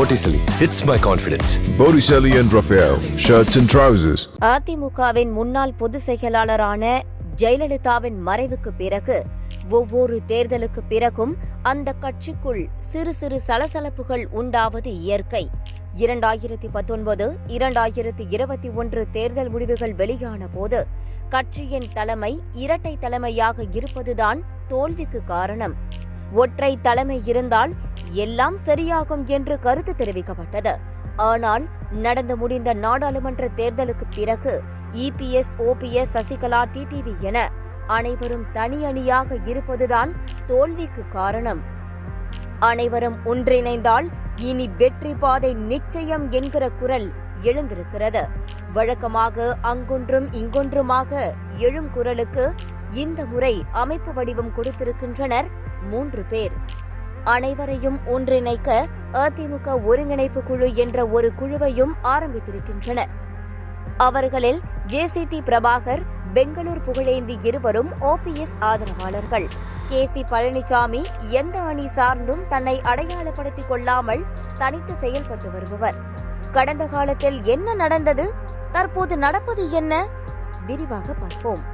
Botticelli hits my confidence. Botticelli and Raphael, shirts and trousers. அதிமுகவின் முன்னாள் பொதுச் செயலாளரான ஜெயலலிதாவின் மறைவுக்கு பிறகு ஒவ்வொரு தேர்தலுக்கு பிறகும் அந்த கட்சிக்குள் சிறு சிறு சலசலப்புகள் உண்டாவது இயற்கை. 2019, 2021 தேர்தல் முடிவுகள் வெளியான போது கட்சியின் தலைமை இரட்டை தலைமையாக இருப்பதுதான் தோல்விக்கு காரணம். ஒற்றை தலைமை இருந்தால் எல்லாம் சரியாகும் என்று கருத்து தெரிவிக்கப்பட்டது. ஆனால் நடந்து முடிந்த நாடாளுமன்ற தேர்தலுக்கு பிறகு இபிஎஸ், ஓபிஎஸ், சசிகலா, டிடிவி என அனைவரும் தனி அணியாக இருப்பதுதான் தோல்விக்கு காரணம். அனைவரும் ஒன்றிணைந்தால் இனி வெற்றி பாதை நிச்சயம் என்கிற குரல் எழுந்திருக்கிறது. வழக்கமாக அங்கொன்றும் இங்கொன்றுமாக எழும் குரலுக்கு இந்த முறை அமைப்பு வடிவம் கொடுத்திருக்கின்றனர் 3 பேர். அனைவரையும் ஒன்றிணைக்க அதிமுக ஒருங்கிணைப்பு குழு என்ற ஒரு குழுவையும் ஆரம்பித்திருக்கின்றனர். அவர்களில் ஜேசிடி பிரபாகர், பெங்களூர் புகழேந்தி இருவரும் ஓபிஎஸ் ஆதரவாளர்கள். கேசி பழனிசாமி எந்த அணி சார்ந்தும் தன்னை அடையாளப்படுத்திக் கொள்ளாமல் தனித்து செயல்பட்டு வருபவர். கடந்த காலத்தில் என்ன நடந்தது, தற்போது நடப்பது என்ன, விரிவாக பார்ப்போம்.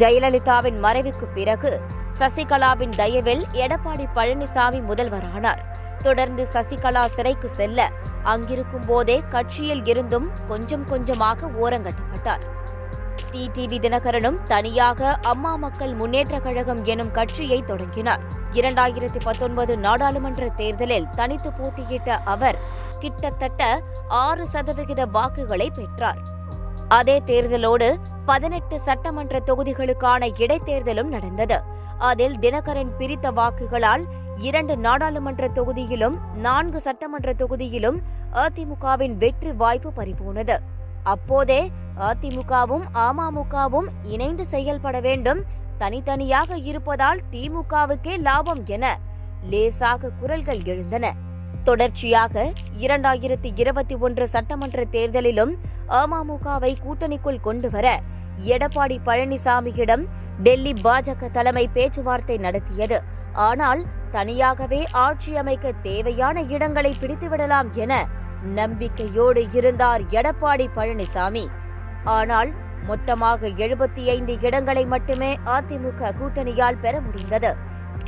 ஜெயலலிதாவின் மறைவுக்கு பிறகு சசிகலாவின் தயவில் எடப்பாடி பழனிசாமி முதல்வரானார். தொடர்ந்து சசிகலா சிறைக்கு செல்ல அங்கிருக்கும் போதே கட்சியில் இருந்தும் கொஞ்சம் கொஞ்சமாக ஓரங்கட்டப்பட்டார். டிடிவி தினகரனும் தனியாக அம்மா மக்கள் முன்னேற்ற கழகம் எனும் கட்சியை தொடங்கினார். 2019 நாடாளுமன்ற தேர்தலில் தனித்து போட்டியிட்ட அவர் கிட்டத்தட்ட 6% வாக்குகளை பெற்றார். அதே தேர்தலோடு 18 சட்டமன்ற தொகுதிகளுக்கான இடைத்தேர்தலும் நடந்தது. அதில் தினகரன் பிரித்த வாக்குகளால் 2 நாடாளுமன்ற தொகுதியிலும் 4 சட்டமன்ற தொகுதியிலும் அதிமுகவின் வெற்றி வாய்ப்பு பறிபோனது. அப்போதே அதிமுகவும் அமமுகவும் இணைந்து செயல்பட வேண்டும், தனித்தனியாக இருப்பதால் திமுகவுக்கே லாபம் என லேசாக குரல்கள் எழுந்தன. தொடர்ச்சியாக 2021 சட்டமன்ற தேர்தலிலும் அமமுகவை கூட்டணிக்குள் கொண்டுவர எடப்பாடி பழனிசாமியிடம் டெல்லி பாஜக தலைமை பேச்சுவார்த்தை நடத்தியது. ஆனால் தனியாகவே ஆட்சி அமைக்க தேவையான இடங்களை பிடித்துவிடலாம் என நம்பிக்கையோடு இருந்தார் எடப்பாடி பழனிசாமி. ஆனால் மொத்தமாக 75 இடங்களை மட்டுமே அதிமுக கூட்டணியால் பெற முடிந்தது.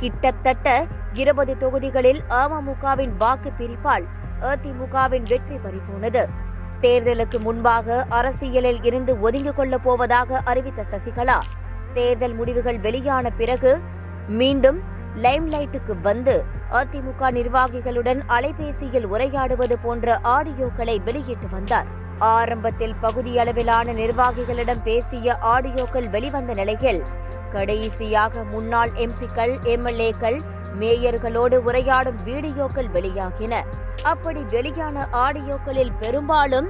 கிட்டத்தட்ட 20 தொகுதிகளில் அமமுகவின் வாக்கு பிரிப்பால் அதிமுகவின் வெற்றி பறிபோனது. தேர்தலுக்கு முன்பாக அரசியலில் இருந்து ஒதுங்கிக் கொள்ளப் போவதாக அறிவித்த சசிகலா, தேர்தல் முடிவுகள் வெளியான பிறகு மீண்டும் லைம்லைட்டுக்கு வந்து அதிமுக நிர்வாகிகளுடன் அலைபேசியில் உரையாடுவது போன்ற ஆடியோக்களை வெளியிட்டு வந்தார். ஆரம்பத்தில் பகுதியளவிலான நிர்வாகிகளிடம் பேசிய ஆடியோக்கள் வெளிவந்த நிலையில் கடைசியாக முன்னாள் எம்பிக்கள், எம்எல்ஏக்கள், மேயர்களோடு உரையாடும் வீடியோக்கள் வெளியாகின. அப்படி வெளியான ஆடியோக்களில் பெரும்பாலும்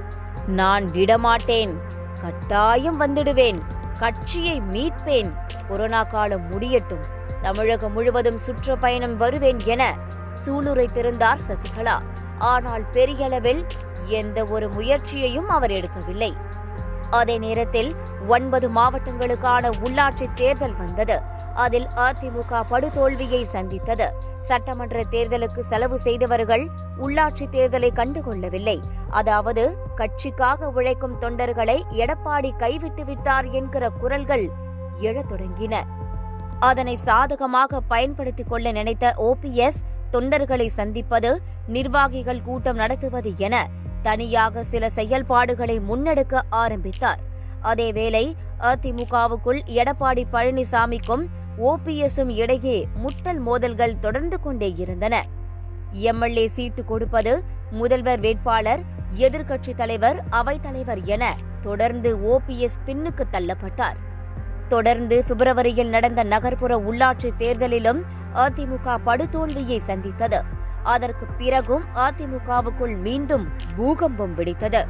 நான் விடமாட்டேன், கட்டாயம் வந்துடுவேன், கட்சியை மீட்பேன், கொரோனா காலம் முடியட்டும், தமிழகம் முழுவதும் சுற்றுப்பயணம் வருவேன் என சூளுரைத்திருந்தார் சசிகலா. ஆனால் பெரியளவில் எந்த ஒரு முயற்சியையும் அவர் எடுக்கவில்லை. அதே நேரத்தில் 9 மாவட்டங்களுக்கான உள்ளாட்சி தேர்தல் வந்தது. அதில் அதிமுக படுதோல்வியை சந்தித்தது. சட்டமன்ற தேர்தலுக்கு செலவு செய்தவர்கள் உள்ளாட்சி தேர்தலை கண்டுகொள்ளவில்லை. அதாவது கட்சிக்காக உழைக்கும் தொண்டர்களை எடப்பாடி கைவிட்டு விட்டார் என்கிற குரல்கள் எழத் தொடங்கின. அதனை சாதகமாக பயன்படுத்திக் கொள்ள நினைத்த ஓபிஎஸ் தொண்டர்களை சந்திப்பது, நிர்வாகிகள் கூட்டம் நடத்துவது என தனியாக சில செயல்பாடுகளை முன்னெடுக்க ஆரம்பித்தார். அதேவேளை அதிமுகவுக்குள் எடப்பாடி பழனிசாமிக்கும் ஓபிஎஸும் இடையே முட்டல் மோதல்கள் தொடர்ந்து கொண்டே இருந்தன. எம்எல்ஏ சீட்டு கொடுப்பது, முதல்வர் வேட்பாளர், எதிர்க்கட்சி தலைவர், அவைத்தலைவர் என தொடர்ந்து ஓபிஎஸ் பின்னுக்கு தள்ளப்பட்டார். தொடர்ந்து பிப்ரவரியில் நடந்த நகர்ப்புற உள்ளாட்சி தேர்தலிலும் அதிமுக படுதோல்வியை சந்தித்தது. அதற்கு பிறகும் அதிமுகவுக்குள் மீண்டும் பூகம்பம் வெடித்தது.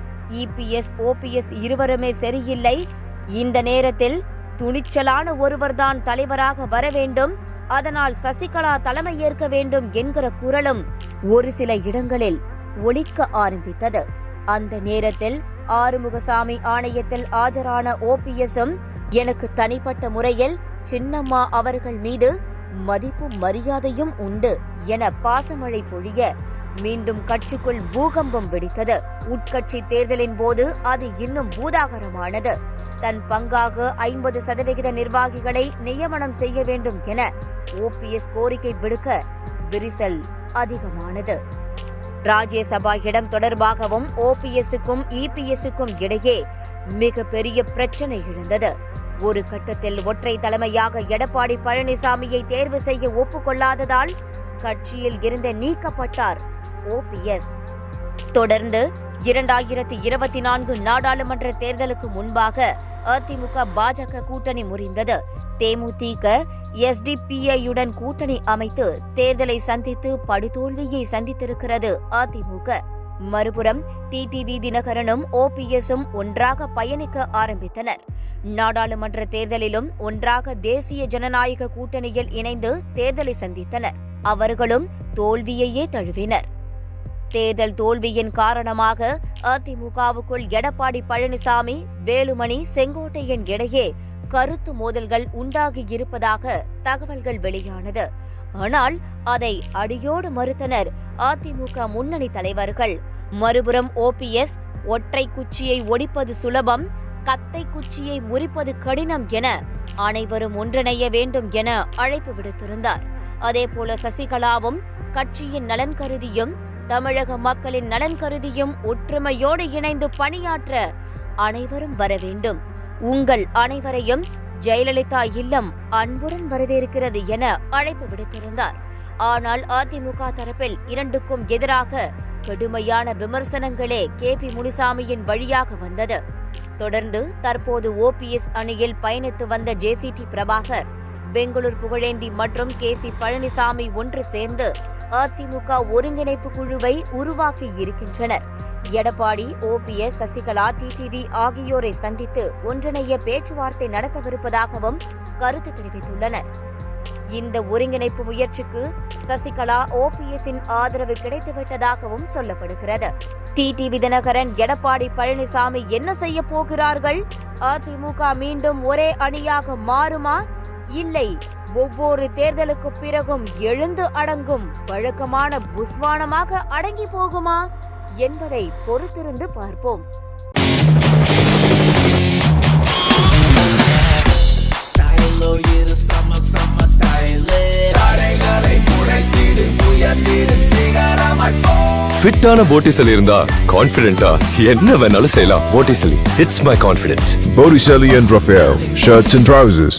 இபிஎஸ், ஓபிஎஸ் இருவருமே சரியில்லை, இந்த நேரத்தில் துணிச்சலான ஒருவர்தான் தலைவராக வர வேண்டும், அதனால் சசிகலா தலைமையேற்க வேண்டும் என்கிற குரலும் ஒரு சில இடங்களில் ஒலிக்க ஆரம்பித்தது. அந்த நேரத்தில் ஆறுமுகசாமி ஆணையத்தில் ஆஜரான ஓபிஎஸும் எனக்கு தனிப்பட்ட முறையில் சின்னம்மா அவர்கள் மீது மதிப்பும் மரியாதையும் உண்டு என பாசமழை பொழிய மீண்டும் கட்சிக்குள் பூகம்பம் வெடித்தது. உட்கட்சி தேர்தலின் போது அது இன்னும் பூதாகரமானது. தன் பங்காக 50% நிர்வாகிகளை நியமனம் செய்ய வேண்டும் என ஓபிஎஸ் கோரிக்கை விடுக்க விரிசல் அதிகமானது. ராஜ்யசபா இடம் தொடர்பாகவும் ஓபிஎஸ்க்கும் இபிஎஸ்க்கும் இடையே மிகப்பெரிய பிரச்சனை எழுந்தது. ஒரு கட்டத்தில் ஒற்றை தலைமையாக எடப்பாடி பழனிசாமியை தேர்வு செய்ய ஒப்புக்கொள்ளாததால் கட்சியில் இருந்து நீக்கப்பட்டார் ஓபிஎஸ். தொடர்ந்து 2024 நாடாளுமன்ற தேர்தலுக்கு முன்பாக அதிமுக பாஜக கூட்டணி முறிந்தது. தேமுதிக எஸ்டிபிஐயுடன் கூட்டணி அமைத்து தேர்தலை சந்தித்து படுதோல்வியை சந்தித்திருக்கிறது அதிமுக. மறுபுறம் டிடிவி தினகரனும் ஓபிஎஸும் ஒன்றாக பயணிக்க ஆரம்பித்தனர். நாடாளுமன்ற தேர்தலிலும் ஒன்றாக தேசிய ஜனநாயக கூட்டணியில் இணைந்து தேர்தலை சந்தித்தனர். அவர்களும் தோல்வியையே தழுவினர். தேர்தல் தோல்வியின் காரணமாக அதிமுகவுக்குள் எடப்பாடி பழனிசாமி, வேலுமணி, செங்கோட்டையன் இடையே கருத்து மோதல்கள் உண்டாகி இருப்பதாக தகவல்கள் வெளியானது. ஆனால் அதை அடியோடு மறுத்தனர் அதிமுக முன்னணி தலைவர்கள். மறுபுறம் ஓபிஎஸ் ஒற்றை குச்சியை ஒடிப்பது சுலபம், கத்தை குச்சியை முறிப்பது கடினம் என அனைவரும் ஒன்றிணைய வேண்டும் என அழைப்பு விடுத்திருந்தார். அதேபோல சசிகலாவும் கட்சியின் நலன் கருதியும் தமிழக மக்களின் நலன் கருதியும் ஒற்றுமையோடு இணைந்து பணியாற்ற அனைவரும் வர வேண்டும். உங்கள் அனைவரையும் ஜெயலலிதா இல்லம் அன்புடன் வரவேற்கிறது என அழைப்பு விடுத்திருந்தார். ஆனால் அதிமுக தரப்பில் இரண்டுக்கும் எதிராக கடுமையான விமர்சனங்களே கேபி முனுசாமியின் வழியாக வந்தது. தொடர்ந்து தற்போது ஓபிஎஸ் அணியில் பயணித்து வந்த ஜேசிடி பிரபாகர், பெங்களூர் புகழேந்தி மற்றும் கேசி பழனிசாமி ஒன்று சேர்ந்து அதிமுக ஒருங்கிணைப்பு குழுவை உருவாக்கி இருக்கின்றனர். எடப்பாடி, ஓபிஎஸ், சசிகலா, டிடிவி ஆகியோரை சந்தித்து ஒன்றிணைய பேச்சுவார்த்தை நடத்தவிருப்பதாகவும் கருத்து தெரிவித்துள்ளனர். இந்த ஒருங்கிணைப்பு முயற்சிக்கு சசிகலா, ஓபிஎஸ்ஸின் ஆதரவு கிடைத்துவிட்டதாகவும் சொல்லப்படுகிறது. டிடிவி தினகரன், எடப்பாடி பழனிசாமி என்ன செய்ய போகிறார்கள்? அதிமுக மீண்டும் ஒரே அணியாக மாறுமா? இல்லை, ஒவ்வொரு தேர்தலுக்கு பிறகும் எழுந்து அடங்கும் வழக்கமான புஸ்வானமாக அடங்கி போகுமா என்பதை பொறுத்திருந்து பார்ப்போம். ஃபிட்டான போட்டிசலி இருந்தா கான்ஃபிடென்ட்டா என்ன வேணாலும் செய்யலாம். Botticelli, it's my confidence. Botticelli and Raphael, shirts and trousers.